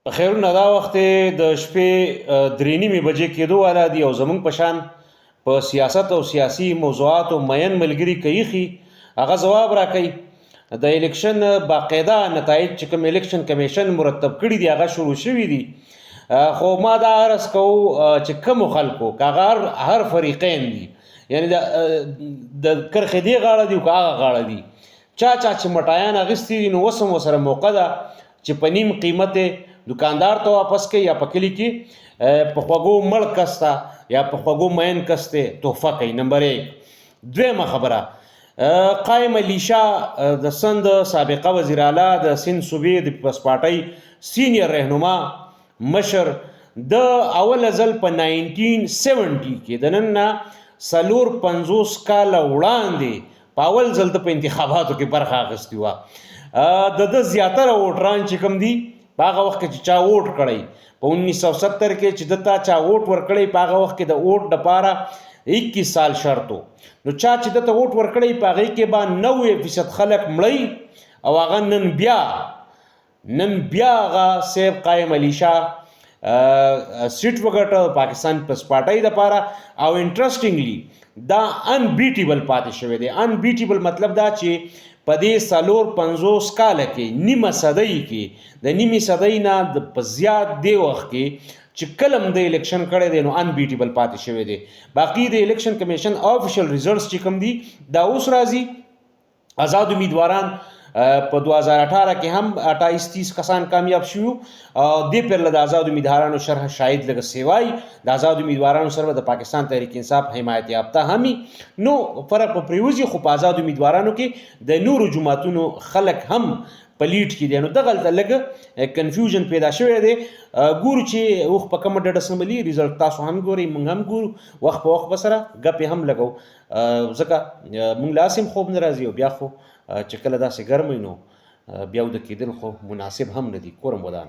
خیرونه دا وخت د شپې 3:30 بجې کېدو والا دي او زمونږ په شان په سیاست او سیاسي موضوعاتو مین ملګري کوي هغه ځواب راکوي د الیکشن باقاعده نتایج چې کوم الیکشن کمیشن مرتب کړي دي هغه شروع شوي دي خو ما دا عرض کوو چې کوم خلکو کاغه هر فریقین دي یعنی د کرخې دی غاړه دي او هغه غاړه دي چا چې مټایان اغستی دي نو وسم وسره موقع ده چې په نیم قیمت دکاندار ته واپس کوي یا په کلی کې په خوږو مړ کس ته یا په خوږو مین کس ته تحفه کوي. نمبر 1. دویمه خبره قائم علي شاه د سند سابقه وزیر اعلی د سند صوبې د پیپلز پارټۍ سینیر رهنما مشر د اول ځل په 1970 کې د نن نه 450 کاله وړاندې په اول ځل د انتخاباتو کې برخه اخیستې وه. د زیاتره ووټران چې کوم دي په هغه وخت کې چې چا ووټ کړی په 1970 کې چې دته چا ووټ ورکړی په هغه وخت کې د ووټ دپاره 21 سال شرط و نو چا چې دته ووټ ورکړی په هغې کې به 90% خلک مړی او هغه نن بیا هغه صاحب قائم علي شاه سیټ وګټه پاکستان پیپلز پارټۍ دپاره او انټرسټینګلی دا انبیټیبل پاتې شوی دی. انبیټیبل مطلب دا چې په دې 450 کاله کې نیمه صدۍ کې د نیمې صدۍ نه په زیات دی وخت کې چې کلم د الیکشن کړی دی نو انبیټیبل پاتې شوی دی. باقي د الیکشن کمیشن آفیشل ریزلټس چې کوم دي دا اوس راځي. آزاد امیدواران په 2018 کې هم 28-30 کسان کامیاب شوي دې پرله د آزاد امیدوارانو شرح شاید لږ سیوای د آزاد امیدوارانو سره د پاکستان تحریک انصاف حمایت یافته همي نو فرق په پریوزي خو په آزاد امیدوارانو کې د نورو جماعتونو خلک هم په لیډ کې دي نو دغلته لږ کنفیوژن پیدا شوی دی. ګورو چې اوخ په کومه ډډه سملي ریزلټ تاسو هم ګورئ موږ هم ګورو وخت په وخت به سره ګپې هم لګو ځکه موږ له هسې هم خوب نه راځي او بیا خو چې کله داسې ګرم وي نو بیا وده کېدل خو مناسب هم نه دي. کورم ودان.